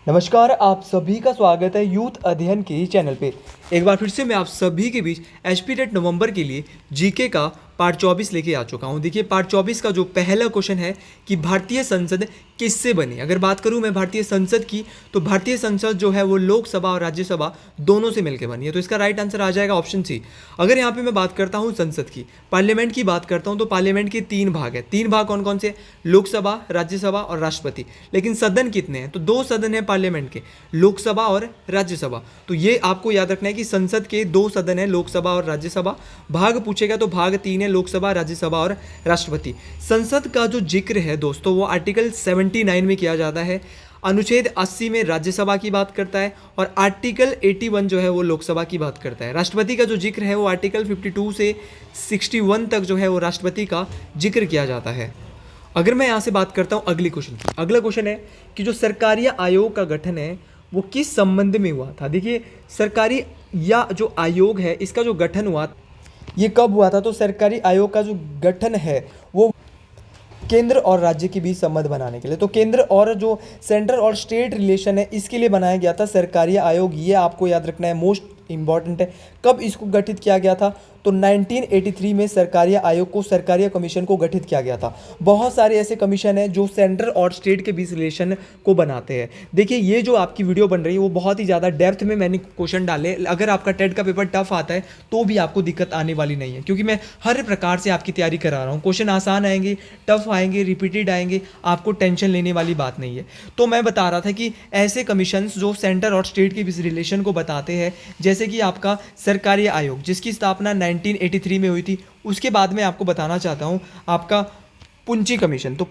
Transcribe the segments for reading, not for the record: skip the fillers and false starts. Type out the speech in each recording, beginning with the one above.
नमस्कार, आप सभी का स्वागत है यूथ अध्ययन के चैनल पे। एक बार फिर से मैं आप सभी के बीच एचपी टेट नवंबर के लिए जीके का पार्ट 24 लेके आ चुका हूँ। देखिए पार्ट 24 का जो पहला क्वेश्चन है कि भारतीय संसद किससे बनी। अगर बात करूँ मैं भारतीय संसद की, तो भारतीय संसद जो है वो लोकसभा और राज्यसभा दोनों से मिलकर बनी है। तो इसका राइट आंसर आ जाएगा ऑप्शन सी। अगर यहाँ पे मैं बात करता हूँ संसद की, पार्लियामेंट की बात करता हूँ, तो पार्लियामेंट के 3 भाग है। 3 भाग कौन कौन से? लोकसभा, राज्यसभा और राष्ट्रपति। लेकिन सदन कितने हैं? तो 2 सदन है पार्लियामेंट के, लोकसभा और राज्यसभा। तो ये आपको याद रखना है कि संसद के 2 सदन है, लोकसभा और राज्यसभा। भाग पूछेगा तो भाग 3 है, लोकसभा, राज्यसभा और राष्ट्रपति। संसद का जो जिक्र है दोस्तों वो आर्टिकल 79 में किया जाता है, अनुच्छेद 80 में राज्यसभा की बात करता है और आर्टिकल 81 जो है वो लोकसभा की बात करता है। राष्ट्रपति का जो जिक्र है वो आर्टिकल 52 से 61 तक जो है वो राष्ट्रपति का जिक्र किया जाता है। अगर मैं यहाँ से बात करता हूँ अगली क्वेश्चन की, अगला क्वेश्चन है कि जो सरकारी आयोग का गठन है वो किस संबंध में हुआ था। देखिए सरकारी या जो आयोग है इसका जो गठन हुआ ये कब हुआ था? तो सरकारी आयोग का जो गठन है वो केंद्र और राज्य के बीच संबंध बनाने के लिए, तो केंद्र और जो सेंट्रल और स्टेट रिलेशन है इसके लिए बनाया गया था सरकारी आयोग। ये आपको याद रखना है, मोस्ट इंपॉर्टेंट है। कब इसको गठित किया गया था? तो 1983 में सरकारी आयोग को, सरकारी कमीशन को गठित किया गया था। बहुत सारे ऐसे कमीशन हैं जो सेंट्रल और स्टेट के बीच रिलेशन को बनाते हैं। देखिए ये जो आपकी वीडियो बन रही है वो बहुत ही ज़्यादा डेप्थ में मैंने क्वेश्चन डाले। अगर आपका टेट का पेपर टफ आता है तो भी आपको दिक्कत आने वाली नहीं है, क्योंकि मैं हर प्रकार से आपकी तैयारी करा रहा हूँ। क्वेश्चन आसान आएंगे, टफ आएंगे, रिपीटेड आएंगे, आपको टेंशन लेने वाली बात नहीं है। तो मैं बता रहा था कि ऐसे कमीशंस जो सेंटर और स्टेट के बीच रिलेशन को बताते हैं, जैसे कि आपका सरकारी आयोग जिसकी स्थापना 1983 में हुई थी। उसके बाद में आपको बताना चाहता हूँ आपका पुंची कमीशन। तो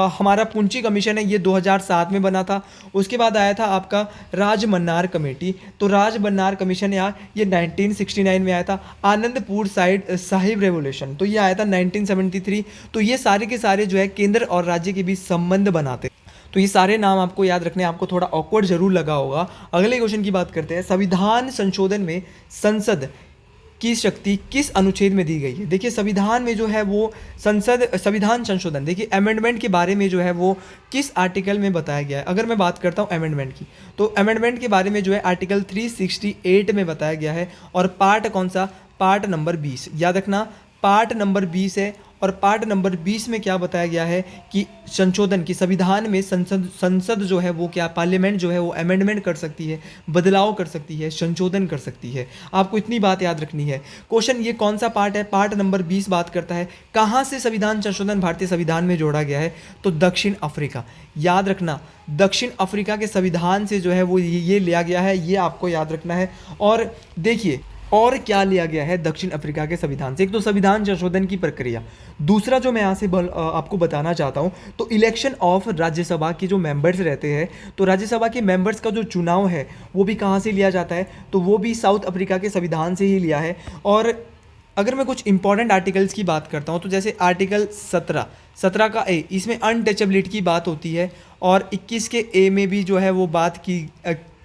हमारा पुंची कमीशन है ये 2007 में बना था। उसके बाद आया था आपका राजमन्नार कमेटी। तो राजमन्नार कमीशन ये 1969 में आया था। आनंदपुर साहिब रेवोल्यूशन तो ये आया था 1973। तो ये सारे के सारे जो है केंद्र और राज्य के बीच संबंध बनाते। तो ये सारे नाम आपको याद रखने, आपको थोड़ा ऑकवर्ड जरूर लगा होगा। अगले क्वेश्चन की बात करते हैं, संविधान संशोधन में संसद की शक्ति किस अनुच्छेद में दी गई है। देखिए संविधान में जो है वो संविधान संशोधन, देखिए अमेंडमेंट के बारे में जो है वो किस आर्टिकल में बताया गया है। अगर मैं बात करता हूँ अमेंडमेंट की, तो अमेंडमेंट के बारे में जो है आर्टिकल 368 में बताया गया है। और पार्ट कौन सा? Part number 20। याद रखना पार्ट नंबर 20 है। और पार्ट नंबर 20 में क्या बताया गया है कि संशोधन की, संविधान में संसद जो है वो क्या, पार्लियामेंट जो है वो अमेंडमेंट कर सकती है, बदलाव कर सकती है, संशोधन कर सकती है। आपको इतनी बात याद रखनी है। क्वेश्चन ये कौन सा पार्ट है? पार्ट नंबर 20 बात करता है कहाँ से संविधान संशोधन भारतीय संविधान में जोड़ा गया है। तो दक्षिण अफ्रीका। याद रखना दक्षिण अफ्रीका के संविधान से जो है वो ये लिया गया है, ये आपको याद रखना है। और देखिए और क्या लिया गया है दक्षिण अफ्रीका के संविधान से। एक तो संविधान संशोधन की प्रक्रिया, दूसरा जो मैं यहाँ से आपको बताना चाहता हूँ तो इलेक्शन ऑफ राज्यसभा के जो मेंबर्स रहते हैं, तो राज्यसभा के मेंबर्स का जो चुनाव है वो भी कहाँ से लिया जाता है? तो वो भी साउथ अफ्रीका के संविधान से ही लिया है। और अगर मैं कुछ इंपॉर्टेंट आर्टिकल्स की बात करता हूँ तो जैसे आर्टिकल 17 का ए, इसमें अनटचेबिलिटी की बात होती है। और 21 के ए में भी जो है वो बात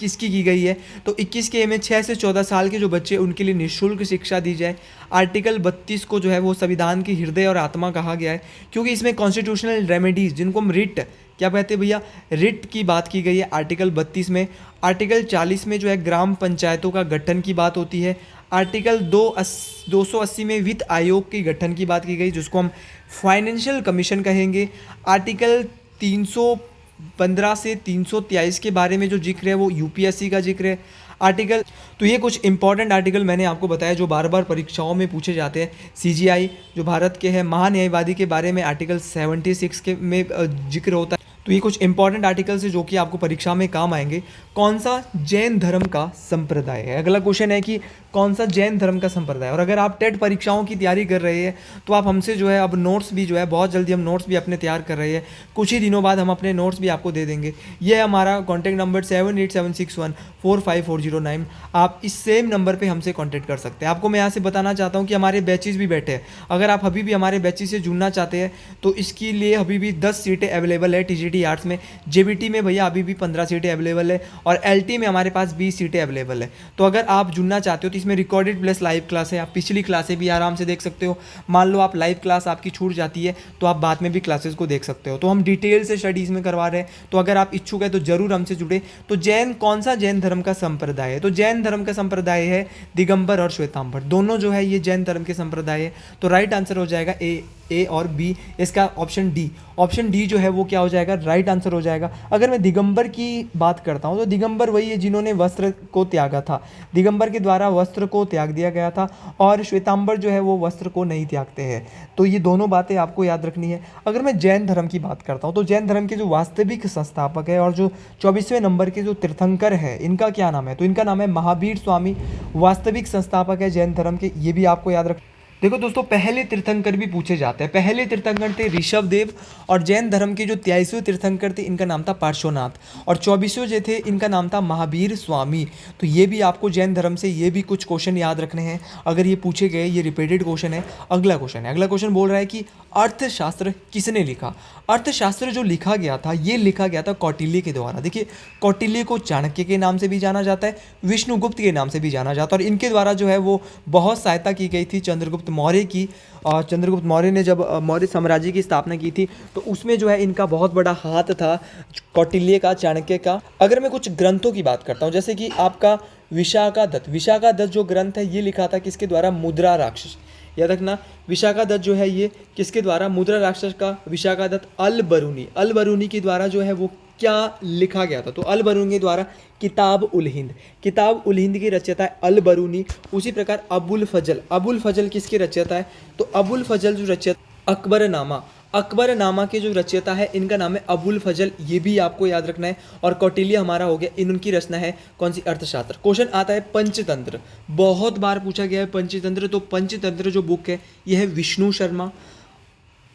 किसकी की गई है? तो 21 के ए में 6 से 14 साल के जो बच्चे उनके लिए निःशुल्क शिक्षा दी जाए। आर्टिकल 32 को जो है वो संविधान की हृदय और आत्मा कहा गया है, क्योंकि इसमें कॉन्स्टिट्यूशनल रेमेडीज, जिनको हम रिट क्या कहते हैं भैया, रिट की बात की गई है आर्टिकल 32 में। आर्टिकल 40 में जो है ग्राम पंचायतों का गठन की बात होती है। आर्टिकल 280 में वित्त आयोग के गठन की बात की गई, जिसको हम फाइनेंशियल कमीशन कहेंगे। आर्टिकल 315 से 323 के बारे में जो जिक्र है वो यूपीएससी का जिक्र है। आर्टिकल, तो ये कुछ इंपॉर्टेंट आर्टिकल मैंने आपको बताया जो बार बार परीक्षाओं में पूछे जाते हैं। सीजीआई जो भारत के हैं, महान्यायवादी के बारे में आर्टिकल 76 के में जिक्र होता है। तो ये कुछ इंपॉर्टेंट आर्टिकल्स है जो कि आपको परीक्षा में काम आएंगे। कौन सा जैन धर्म का संप्रदाय है? अगला क्वेश्चन है कि कौन सा जैन धर्म का संप्रदाय। और अगर आप टेट परीक्षाओं की तैयारी कर रहे हैं तो आप हमसे जो है अब नोट्स भी जो है बहुत जल्दी हम नोट्स भी अपने तैयार कर रहे हैं। कुछ ही दिनों बाद हम अपने नोट्स भी आपको दे देंगे। ये है हमारा कॉन्टैक्ट नंबर 7876145409। आप इस सेम नंबर पर हमसे कॉन्टैक्ट कर सकते हैं। आपको मैं यहाँ से बताना चाहता हूँ कि हमारे बैचेज भी बैठे हैं। अगर आप अभी भी हमारे बैचेज से जुड़ना चाहते हैं तो इसके लिए अभी भी 10 सीटें अवेलेबल है टीजीटी ह्यूमैनिटी आर्ट्स में। जेबीटी में भैया अभी भी 15 सीटें अवेलेबल है और एलटी में हमारे पास 20 सीटें अवेलेबल है। तो अगर आप जुड़ना चाहते हो तो इसमें रिकॉर्डेड प्लस लाइव क्लास है, आप पिछली क्लासें भी आराम से देख सकते हो। मान लो आप लाइव क्लास आपकी छूट जाती है तो आप बाद में भी क्लासेस को देख सकते हो। तो हम डिटेल से स्टडीज़ में करवा रहे हैं, तो अगर आप इच्छुक है तो जरूर हमसे जुड़े। तो जैन कौन सा जैन धर्म का संप्रदाय है? तो जैन धर्म का संप्रदाय है दिगंबर और श्वेतांबर, दोनों जो है ये जैन धर्म के संप्रदाय है। तो राइट आंसर हो जाएगा ए और बी, इसका ऑप्शन डी। ऑप्शन डी जो है वो क्या हो जाएगा? राइट आंसर हो जाएगा। अगर मैं दिगंबर की बात करता हूँ तो दिगंबर वही है जिन्होंने वस्त्र को त्यागा था, दिगंबर के द्वारा वस्त्र को त्याग दिया गया था, और श्वेतांबर जो है वो वस्त्र को नहीं त्यागते हैं। तो ये दोनों बातें आपको याद रखनी है। अगर मैं जैन धर्म की बात करता हूँ तो जैन धर्म के जो वास्तविक संस्थापक है और जो 24वें नंबर के जो तीर्थंकर है, इनका क्या नाम है? तो इनका नाम है महावीर स्वामी, वास्तविक संस्थापक है जैन धर्म के, ये भी आपको याद रख। देखो दोस्तों, पहले तीर्थंकर भी पूछे जाते हैं। पहले तीर्थंकर थे ऋषभ देव, और जैन धर्म के जो 23वें तीर्थंकर थे इनका नाम था पार्श्वनाथ, और 24वें जो थे इनका नाम था महावीर स्वामी। तो ये भी आपको जैन धर्म से ये भी कुछ क्वेश्चन याद रखने हैं अगर ये पूछे गए, ये रिपीटेड क्वेश्चन है। अगला क्वेश्चन बोल रहा है कि अर्थशास्त्र किसने लिखा? अर्थशास्त्र जो लिखा गया था ये लिखा गया था कौटिल्य के द्वारा। देखिए, कौटिल्य को चाणक्य के नाम से भी जाना जाता है, विष्णुगुप्त के नाम से भी जाना जाता है, और इनके द्वारा जो है वो बहुत सहायता की गई थी चंद्रगुप्त मौर्य की। और चंद्रगुप्त मौर्य ने जब मौर्य साम्राज्य की स्थापना की थी तो उसमें जो है इनका बहुत बड़ा हाथ था, कौटिल्य का, चाणक्य का। अगर मैं कुछ ग्रंथों की बात करता हूँ, जैसे कि आपका विशाखादत्त जो ग्रंथ है ये लिखा था किसके द्वारा? मुद्रा राक्षस। याद रखना, विशाखादत्त जो है ये किसके द्वारा? मुद्रा राक्षस का विशाखादत्त अल बरूनी के द्वारा जो है वो क्या लिखा गया था? तो अल बरूनी के द्वारा किताब उल हिंद की रचयिता है अल बरूनी। उसी प्रकार अबुल फजल किसके रचयिता है? तो अबुल फजल जो रचयिता अकबरनामा के जो रचयिता है इनका नाम है अबुल फजल, ये भी आपको याद रखना है। और कौटिल्य हमारा हो गया, इनकी रचना है कौन सी? अर्थशास्त्र। क्वेश्चन आता है पंचतंत्र, बहुत बार पूछा गया है पंचतंत्र। तो पंचतंत्र जो बुक है ये है विष्णु शर्मा।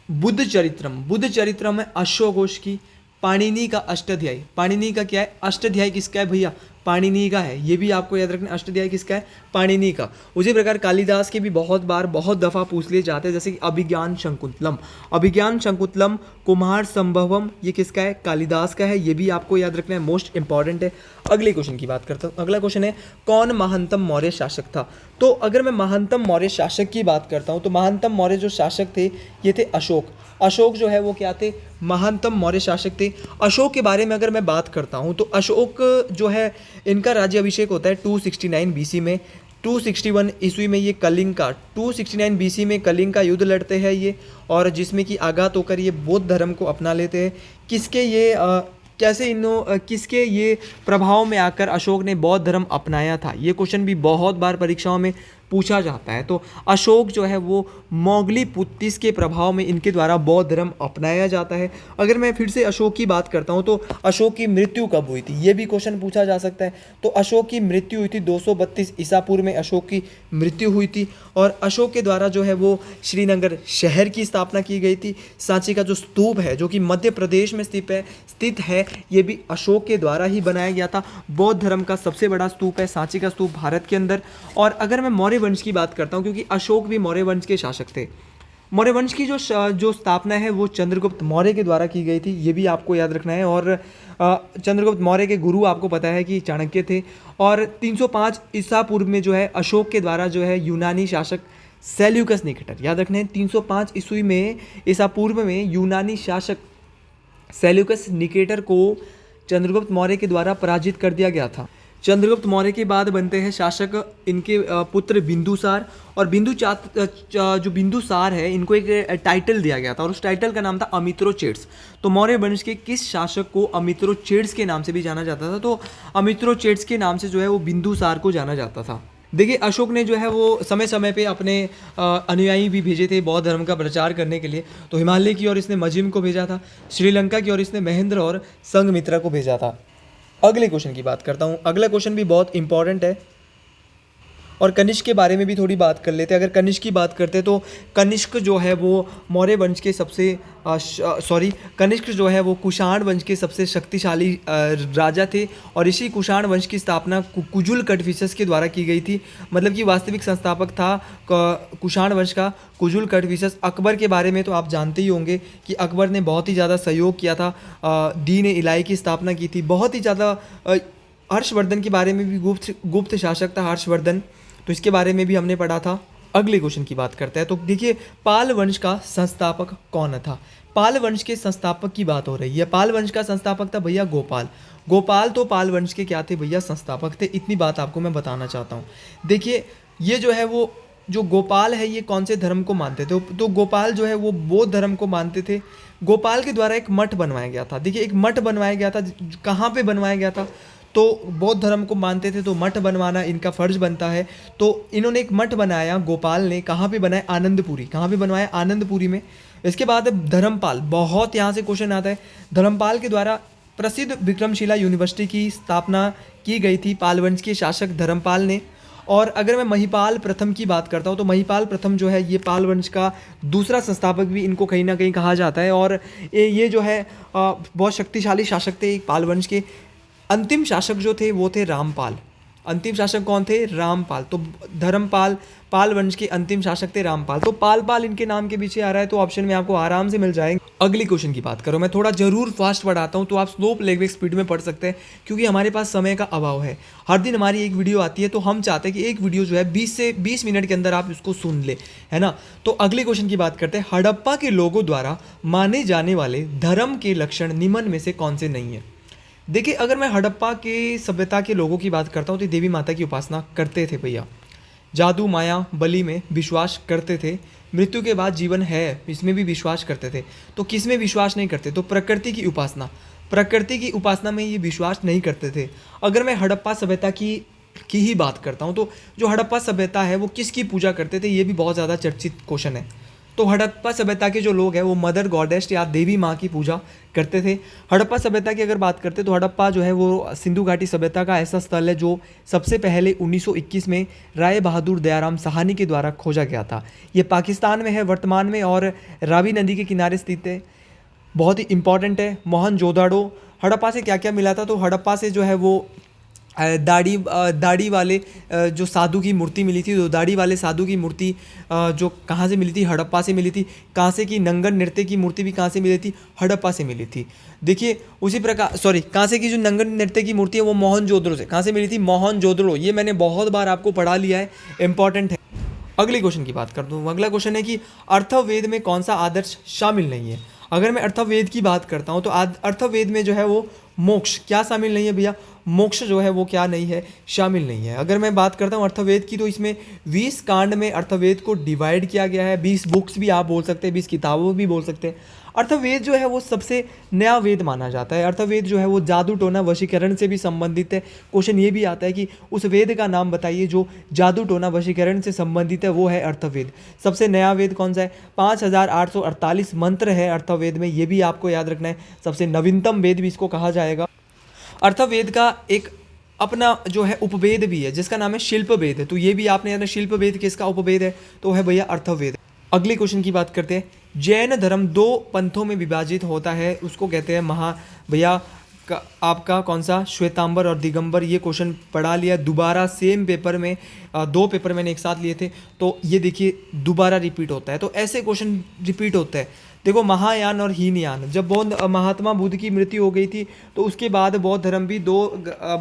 बुद्ध चरित्रम है अश्वघोष घोष की। पाणिनि का अष्टाध्यायी, पाणिनि का क्या है? अष्टाध्यायी किसका है भैया? पाणिनि का है, ये भी आपको याद रखना। अष्टाध्यायी किसका है? पाणिनि का। उसी प्रकार कालिदास के भी बहुत दफ़ा पूछ लिए जाते हैं, जैसे कि अभिज्ञान शकुंतलम, कुमार संभवम, ये किसका है? कालिदास का है, ये भी आपको याद रखना है, मोस्ट इंपॉर्टेंट है। अगले क्वेश्चन की बात करता हूँ। अगला क्वेश्चन है कौन महानतम मौर्य शासक था? तो अगर मैं महानतम मौर्य शासक की बात करता हूँ तो महानतम मौर्य जो शासक थे ये थे अशोक जो है वो क्या थे? महानतम मौर्य शासक थे। अशोक के बारे में अगर मैं बात करता हूँ तो अशोक जो है इनका राज्याभिषेक होता है 269 बीसी में। 261 ईस्वी में ये कलिंग का 269 बीसी में कलिंग का युद्ध लड़ते हैं ये, और जिसमें कि आघात होकर ये बौद्ध धर्म को अपना लेते हैं। किसके ये प्रभाव में आकर अशोक ने बौद्ध धर्म अपनाया था? ये क्वेश्चन भी बहुत बार परीक्षाओं में पूछा जाता है। तो अशोक जो है वो मोगली पुत्तिस के प्रभाव में इनके द्वारा बौद्ध धर्म अपनाया जाता है। अगर मैं फिर से अशोक की बात करता हूँ तो अशोक की मृत्यु कब हुई थी? ये भी क्वेश्चन पूछा जा सकता है। तो अशोक की मृत्यु हुई थी 232 ईसा पूर्व में अशोक की मृत्यु हुई थी, और अशोक के द्वारा जो है वो श्रीनगर शहर की स्थापना की गई थी। सांची का जो स्तूप है जो कि मध्य प्रदेश में स्थित है ये भी अशोक के द्वारा ही बनाया गया था। बौद्ध धर्म का सबसे बड़ा स्तूप है सांची का स्तूप भारत के अंदर। और अगर मैं मौर्य वंश की बात करता हूँ, क्योंकि अशोक भी मौर्य वंश के शासक थे, मौर्य वंश की जो स्थापना है वो चंद्रगुप्त मौर्य के द्वारा की गई थी, ये भी आपको याद रखना है। और चंद्रगुप्त मौर्य के गुरु आपको पता है कि चाणक्य थे। और 305 ईसा पूर्व में जो है अशोक के द्वारा जो है यूनानी शासक सेल्यूकस निकेटर, याद रखना है 305 ईस्वी में ईसा पूर्व में यूनानी शासक सेल्यूकस निकेटर को चंद्रगुप्त मौर्य के द्वारा पराजित कर दिया गया था। चंद्रगुप्त मौर्य के बाद बनते हैं शासक इनके पुत्र बिंदुसार, और जो बिंदुसार है इनको एक टाइटल दिया गया था और उस टाइटल का नाम था अमित्रोचेट्स। तो मौर्य वंश के किस शासक को अमित्रोचेट्स के नाम से भी जाना जाता था? तो अमित्रोचेट्स के नाम से जो है वो बिंदुसार को जाना जाता था। देखिए, अशोक ने जो है वो समय समय पे अपने अनुयायी भी भेजे थे बौद्ध धर्म का प्रचार करने के लिए। तो हिमालय की ओर इसने मजिम को भेजा था, श्रीलंका की ओर इसने महेंद्र और संघमित्रा को भेजा था। अगले क्वेश्चन की बात करता हूँ। अगला क्वेश्चन भी बहुत इंपॉर्टेंट है और कनिष्क के बारे में भी थोड़ी बात कर लेते हैं। अगर कनिष्क की बात करते हैं तो कनिष्क जो है वो मौर्य वंश के सबसे कनिष्क जो है वो कुषाण वंश के सबसे शक्तिशाली राजा थे और इसी कुषाण वंश की स्थापना कुजुल कटफिसस के द्वारा की गई थी। मतलब कि वास्तविक संस्थापक था कुषाण वंश का कुजुल कटफिसस। अकबर के बारे में तो आप जानते ही होंगे कि अकबर ने बहुत ही ज़्यादा सहयोग किया था, दीन इलाही की स्थापना की थी, बहुत ही ज़्यादा। हर्षवर्धन के बारे में भी गुप्त शासक था हर्षवर्धन, तो इसके बारे में भी हमने पढ़ा था। अगले क्वेश्चन की बात करते हैं। तो देखिए पाल वंश का संस्थापक कौन था। पाल वंश के संस्थापक की बात हो रही है। पाल वंश का संस्थापक था भैया गोपाल। गोपाल तो पाल वंश के क्या थे भैया, संस्थापक थे। इतनी बात आपको मैं बताना चाहता हूँ। देखिए ये जो है वो जो गोपाल है ये कौन से धर्म को मानते थे, तो गोपाल जो है वो बौद्ध धर्म को मानते थे। गोपाल के द्वारा एक मठ बनवाया गया था। देखिए एक मठ बनवाया गया था, कहाँ पे बनवाया गया था, तो बौद्ध धर्म को मानते थे तो मठ बनवाना इनका फर्ज बनता है। तो इन्होंने एक मठ बनाया गोपाल ने, कहाँ पे बनाया, आनंदपुरी। कहाँ पे बनवाया, आनंदपुरी में। इसके बाद धर्मपाल, बहुत यहाँ से क्वेश्चन आता है। धर्मपाल के द्वारा प्रसिद्ध विक्रमशिला यूनिवर्सिटी की स्थापना की गई थी पाल वंश के शासक धर्मपाल ने। और अगर मैं महिपाल प्रथम की बात करता हूँ तो महिपाल प्रथम जो है ये पाल वंश का दूसरा संस्थापक भी इनको कहीं ना कहीं कहा जाता है। और ये जो है बहुत शक्तिशाली शासक थे पाल वंश के। अंतिम शासक जो थे वो थे रामपाल। अंतिम शासक कौन थे, रामपाल। तो धर्मपाल पाल वंश के अंतिम शासक थे रामपाल। तो पाल इनके नाम के पीछे आ रहा है, तो ऑप्शन में आपको आराम से मिल जाएंगे। अगली क्वेश्चन की बात करो, मैं थोड़ा जरूर फास्ट पढ़ाता हूँ तो आप स्लो प्लेबैक स्पीड में पढ़ सकते हैं क्योंकि हमारे पास समय का अभाव है। हर दिन हमारी एक वीडियो आती है तो हम चाहते हैं कि एक वीडियो जो है 20 से 20 मिनट के अंदर आप इसको सुन ले, है ना। तो अगले क्वेश्चन की बात करते हैं। हड़प्पा के लोगों द्वारा माने जाने वाले धर्म के लक्षण निम्न में से कौन से नहीं है। देखिए अगर मैं हड़प्पा के सभ्यता के लोगों की बात करता हूँ तो देवी माता की उपासना करते थे भैया, जादू माया बलि में विश्वास करते थे, मृत्यु के बाद जीवन है इसमें भी विश्वास करते थे। तो किस में विश्वास नहीं करते, तो प्रकृति की उपासना में ये विश्वास नहीं करते थे। अगर मैं हड़प्पा सभ्यता की ही बात करता हूँ तो जो हड़प्पा सभ्यता है वो किसकी पूजा करते थे, ये भी बहुत ज़्यादा चर्चित क्वेश्चन है। तो हड़प्पा सभ्यता के जो लोग हैं वो मदर गॉडेस या देवी माँ की पूजा करते थे। हड़प्पा सभ्यता की अगर बात करते तो हड़प्पा जो है वो सिंधु घाटी सभ्यता का ऐसा स्थल है जो सबसे पहले 1921 में राय बहादुर दयाराम साहनी के द्वारा खोजा गया था। ये पाकिस्तान में है वर्तमान में और रावी नदी के किनारे स्थित है, बहुत ही इंपॉर्टेंट है। मोहनजोदड़ो, हड़प्पा से क्या क्या मिला था, तो हड़प्पा से जो है वो दाढ़ी वाले जो साधु की मूर्ति मिली थी, तो दाढ़ी वाले साधु की मूर्ति जो कहाँ से मिली थी, हड़प्पा से मिली थी। कांसे की नंगर नृत्य की मूर्ति भी कहाँ से मिली थी, हड़प्पा से मिली थी। देखिए उसी प्रकार कांसे की जो नंगर नृत्य की मूर्ति है वो मोहनजोदड़ो से, कहाँ से मिली थी, मोहनजोदड़ो। ये मैंने बहुत बार आपको पढ़ा लिया है, इंपॉर्टेंट है। अगले क्वेश्चन की बात कर दूँ, अगला क्वेश्चन है कि अर्थवेद में कौन सा आदर्श शामिल नहीं है। अगर मैं अर्थवेद की बात करता हूँ तो अर्थवेद में जो है वो मोक्ष क्या शामिल नहीं है भैया, मोक्ष जो है वो क्या नहीं है, शामिल नहीं है। अगर मैं बात करता हूँ अर्थवेद की तो इसमें 20 कांड में अर्थवेद को डिवाइड किया गया है, 20 बुक्स भी आप बोल सकते हैं, 20 किताबों भी बोल सकते हैं। अर्थवेद जो है वो सबसे नया वेद माना जाता है। अर्थवेद जो है वो जादू टोना वशीकरण से भी संबंधित है। क्वेश्चन ये भी आता है कि उस वेद का नाम बताइए जो जादू टोना वशीकरण से संबंधित है, वो है अर्थवेद। सबसे नया वेद कौन सा है, 5848 मंत्र है अर्थवेद में, ये भी आपको याद रखना है। सबसे नवीनतम वेद भी इसको कहा जाएगा। अर्थवेद का एक अपना जो है उपवेद भी है जिसका नाम है शिल्प वेद है, तो ये भी आपने याद, शिल्प वेद किसका उपवेद है, तो है भैया अर्थवेद। अगले क्वेश्चन की बात करते हैं। जैन धर्म 2 पंथों में विभाजित होता है, उसको कहते हैं भैया आपका कौन सा, श्वेतांबर और दिगंबर। ये क्वेश्चन पढ़ा लिया दोबारा सेम पेपर में, 2 पेपर मैंने एक साथ लिए थे, तो ये देखिए दोबारा रिपीट होता है। तो ऐसे क्वेश्चन रिपीट होते हैं। देखो महायान और हीनयान, जब बौद्ध महात्मा बुद्ध की मृत्यु हो गई थी तो उसके बाद बौद्ध धर्म भी 2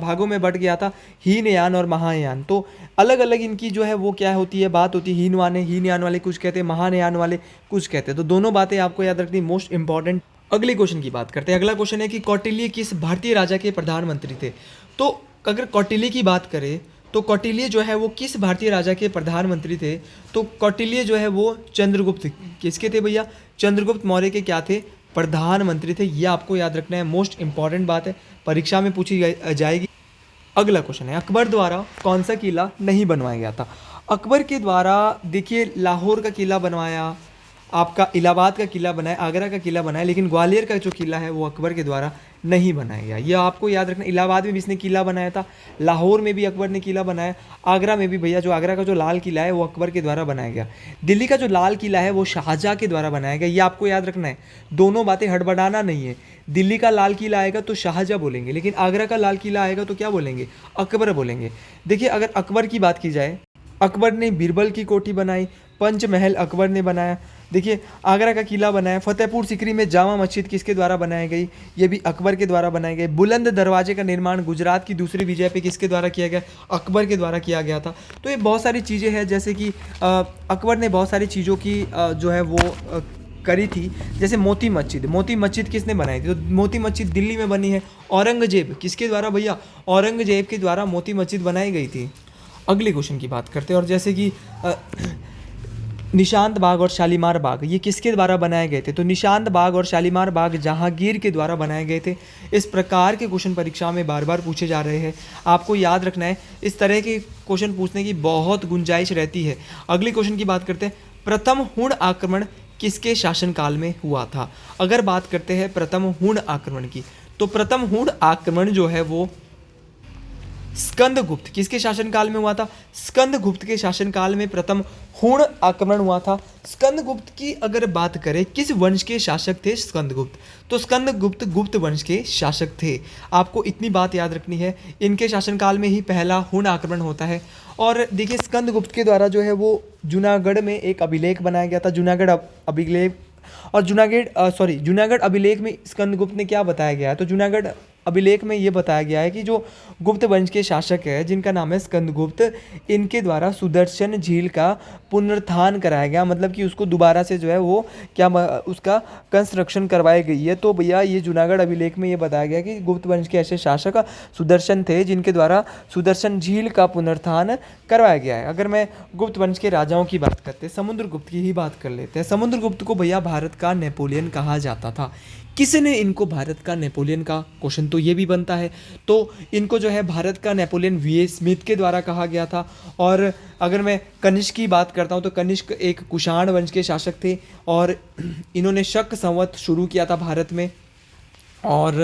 भागों में बट गया था, हीनयान और महायान। तो अलग अलग इनकी जो है वो क्या होती है, बात होती है। हीनयान वाले कुछ कहते हैं, महायान वाले कुछ कहते हैं। तो दोनों बातें आपको याद रखनी, मोस्ट इंपॉर्टेंट। अगले क्वेश्चन की बात करते हैं। अगला क्वेश्चन है कि कौटिल्य किस भारतीय राजा के प्रधानमंत्री थे। तो अगर कौटिल्य की बात करें तो कौटिल्य जो है वो किस भारतीय राजा के प्रधानमंत्री थे, तो कौटिल्य जो है वो चंद्रगुप्त किसके थे भैया, चंद्रगुप्त मौर्य के क्या थे, प्रधानमंत्री थे। ये आपको याद रखना है, मोस्ट इंपॉर्टेंट बात है, परीक्षा में पूछी जाएगी। अगला क्वेश्चन है अकबर द्वारा कौन सा किला नहीं बनवाया गया था। अकबर के द्वारा देखिए लाहौर का किला बनवाया आपका इलाहाबाद का किला बना है, आगरा का किला बना है, लेकिन ग्वालियर का जो किला है वो अकबर के द्वारा नहीं बनाया गया। ये आपको याद रखना, इलाहाबाद में भी इसने किला बनाया था, लाहौर में भी अकबर ने किला बनाया, आगरा में भी भैया जो आगरा का जो लाल किला है वो अकबर के द्वारा बनाया गया। दिल्ली का जो लाल किला है वो शाहजहाँ के द्वारा बनाया गया। ये आपको याद रखना है, दोनों बातें हड़बड़ाना नहीं है। दिल्ली का लाल किला आएगा तो शाहजहाँ बोलेंगे, लेकिन आगरा का लाल किला आएगा तो क्या बोलेंगे, अकबर बोलेंगे। देखिए अगर अकबर की बात की जाए, अकबर ने बीरबल की कोठी बनाई, पंचमहल अकबर ने बनाया। देखिए आगरा का किला बनाया, फतेहपुर सीकरी में जामा मस्जिद किसके द्वारा बनाई गई, ये भी अकबर के द्वारा बनाई गई। बुलंद दरवाजे का निर्माण गुजरात की दूसरी विजय पे किसके द्वारा किया गया, अकबर के द्वारा किया गया था। तो ये बहुत सारी चीज़ें हैं, जैसे कि अकबर ने बहुत सारी चीज़ों की जो है वो करी थी। जैसे मोती मस्जिद किसने बनाई थी, तो मोती मस्जिद दिल्ली में बनी है। औरंगजेब किसके द्वारा भैया, औरंगजेब के द्वारा मोती मस्जिद बनाई गई थी। अगले क्वेश्चन की बात करते हैं, और जैसे कि निशांत बाग और शालीमार बाग ये किसके द्वारा बनाए गए थे, तो निशांत बाग और शालीमार बाग जहांगीर के द्वारा बनाए गए थे। इस प्रकार के क्वेश्चन परीक्षा में बार बार पूछे जा रहे हैं, आपको याद रखना है। इस तरह के क्वेश्चन पूछने की बहुत गुंजाइश रहती है। अगले क्वेश्चन की बात करते हैं, प्रथम हुण आक्रमण किसके शासनकाल में हुआ था। अगर बात करते हैं प्रथम हुण आक्रमण की, तो प्रथम हुण आक्रमण जो है वो स्कंदगुप्त किसके शासनकाल में हुआ था, स्कंदगुप्त के शासनकाल में प्रथम हुण आक्रमण हुआ था। स्कंदगुप्त की अगर बात करें, किस वंश के शासक थे स्कंदगुप्त, तो स्कंदगुप्त गुप्त वंश के शासक थे। आपको इतनी बात याद रखनी है, इनके शासनकाल में ही पहला हुण आक्रमण होता है। और देखिए स्कंदगुप्त के द्वारा जो है वो जूनागढ़ में एक अभिलेख बनाया गया था, जूनागढ़ अभिलेख। और जूनागढ़ अभिलेख में स्कंदगुप्त ने क्या बताया गया है, तो जूनागढ़ अभिलेख में ये बताया गया है कि जो गुप्त वंश के शासक है जिनका नाम है स्कंदगुप्त, इनके द्वारा सुदर्शन झील का पुनरुत्थान कराया गया, मतलब कि उसको दोबारा से जो है वो क्या उसका कंस्ट्रक्शन करवाई गई है। तो भैया ये जूनागढ़ अभिलेख में ये बताया गया कि गुप्त वंश के ऐसे शासक सुदर्शन थे जिनके द्वारा सुदर्शन झील का पुनरुत्थान करवाया गया है। अगर मैं गुप्त वंश के राजाओं की बात करते हैं, समुद्रगुप्त की ही बात कर लेते हैं। समुद्रगुप्त को भैया भारत का नेपोलियन कहा जाता था। किसने इनको भारत का नेपोलियन का, क्वेश्चन तो ये भी बनता है, तो इनको जो है भारत का नेपोलियन वीए स्मिथ के द्वारा कहा गया था। और अगर मैं कनिष्क की बात करता हूँ, तो कनिष्क एक कुषाण वंश के शासक थे और इन्होंने शक संवत शुरू किया था भारत में। और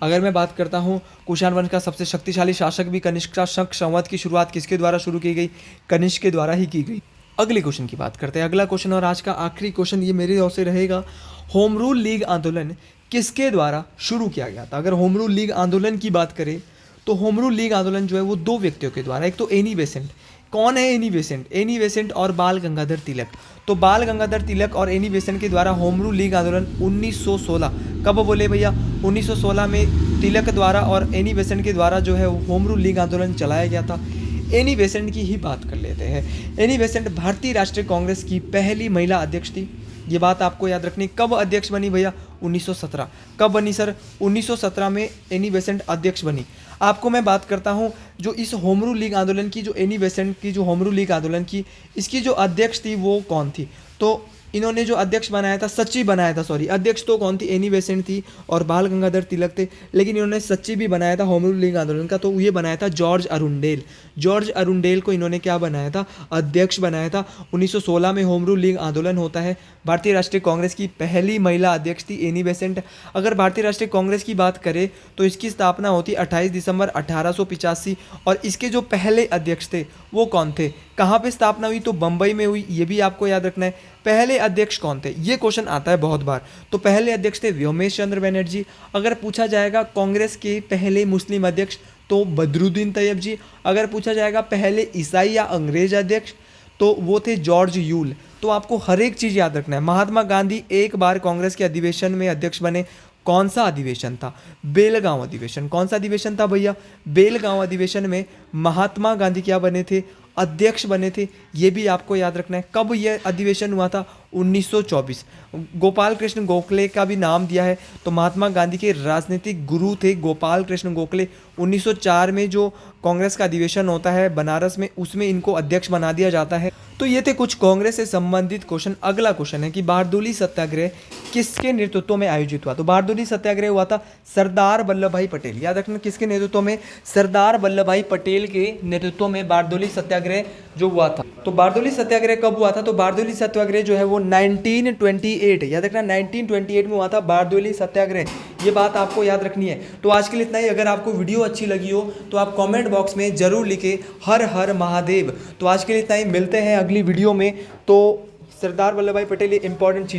अगर मैं बात करता हूँ कुषाण वंश का सबसे शक्तिशाली शासक भी कनिष्क का, शक संवत की शुरुआत किसके द्वारा शुरू की गई, कनिष्क के द्वारा ही की गई। अगले क्वेश्चन की बात करते हैं। अगला क्वेश्चन और आज का आखिरी क्वेश्चन ये मेरी ओर से रहेगा, होम रूल लीग आंदोलन किसके द्वारा शुरू किया गया था। अगर होम रूल लीग आंदोलन की बात करें, तो होम रूल लीग आंदोलन जो है वो दो व्यक्तियों के द्वारा, एक तो एनी बेसेंट, कौन है एनी बेसेंट, एनी बेसेंट और बाल गंगाधर तिलक। तो बाल गंगाधर तिलक और एनी बेसेंट के द्वारा होम रूल लीग आंदोलन 1916, कब बोले भैया, 1916 में तिलक द्वारा और एनी बेसेंट के द्वारा जो है होम रूल लीग आंदोलन चलाया गया था। एनी बेसेंट की ही बात कर लेते हैं। एनी बेसेंट भारतीय राष्ट्रीय कांग्रेस की पहली महिला अध्यक्ष थी। ये बात आपको याद रखनी। कब अध्यक्ष बनी भैया, 1917। कब बनी सर, 1917 में एनी बेसेंट अध्यक्ष बनी। आपको मैं बात करता हूँ जो इस होम रूल लीग आंदोलन की, जो एनी बेसेंट की जो होम रूल लीग आंदोलन की, इसकी जो अध्यक्ष थी वो कौन थी, तो इन्होंने जो अध्यक्ष बनाया था, सचिव बनाया था, सॉरी अध्यक्ष तो कौन थी, एनी बेसेंट थी और बाल गंगाधर तिलक थे, लेकिन इन्होंने सचिव भी बनाया था होम रूल लीग आंदोलन का, तो ये बनाया था जॉर्ज अरुंडेल। जॉर्ज अरुंडेल को इन्होंने क्या बनाया था, अध्यक्ष बनाया था। 1916 में होम रूल लीग आंदोलन होता है। भारतीय राष्ट्रीय कांग्रेस की पहली महिला अध्यक्ष थी एनी बेसेंट। अगर भारतीय राष्ट्रीय कांग्रेस की बात करें तो इसकी स्थापना होती 28 दिसंबर 1885 और इसके जो पहले अध्यक्ष थे वो कौन थे, कहाँ पे स्थापना हुई, तो बम्बई में हुई। ये भी आपको याद रखना है। पहले अध्यक्ष कौन थे, ये क्वेश्चन आता है बहुत बार। तो पहले अध्यक्ष थे व्योमेश चंद्र बनर्जी। अगर पूछा जाएगा कांग्रेस के पहले मुस्लिम अध्यक्ष, तो बदरुद्दीन तैयब जी। अगर पूछा जाएगा पहले ईसाई या अंग्रेज अध्यक्ष, तो वो थे जॉर्ज यूल। तो आपको हर एक चीज़ याद रखना है। महात्मा गांधी एक बार कांग्रेस के अधिवेशन में अध्यक्ष बने। कौन सा अधिवेशन था, बेलगांव अधिवेशन। कौन सा अधिवेशन था भैया, बेलगांव अधिवेशन में महात्मा गांधी क्या बने थे, अध्यक्ष बने थे। ये भी आपको याद रखना है। कब यह अधिवेशन हुआ था, 1924। गोपाल कृष्ण गोखले का भी नाम दिया है, तो महात्मा गांधी के राजनीतिक गुरु थे गोपाल कृष्ण गोखले। 1904 में जो कांग्रेस का अधिवेशन होता है बनारस में, उसमें इनको अध्यक्ष बना दिया जाता है। तो ये थे कुछ कांग्रेस से संबंधित क्वेश्चन। अगला क्वेश्चन है कि बारडोली सत्याग्रह किसके नेतृत्व में आयोजित हुआ। तो बारडोली सत्याग्रह हुआ था सरदार वल्लभ भाई पटेल। याद रखना किसके नेतृत्व में, सरदार वल्लभ भाई पटेल के नेतृत्व में बारडोली सत्याग्रह सत्याग्रह जो हुआ था। तो बारदोली सत्याग्रह कब हुआ था? तो बारदोली सत्याग्रह जो है वो 1928, याद रखना 1928 में हुआ था बारदोली सत्याग्रह। ये बात आपको याद रखनी है। तो आज के लिए इतना ही। अगर आपको वीडियो अच्छी लगी हो तो आप कमेंट बॉक्स में ज़रूर लिखें हर हर महादेव। तो आज के लिए इतना ही, मिलते हैं अगली वीडियो में। तो सरदार वल्लभ भाई पटेल इंपॉर्टेंट चीज़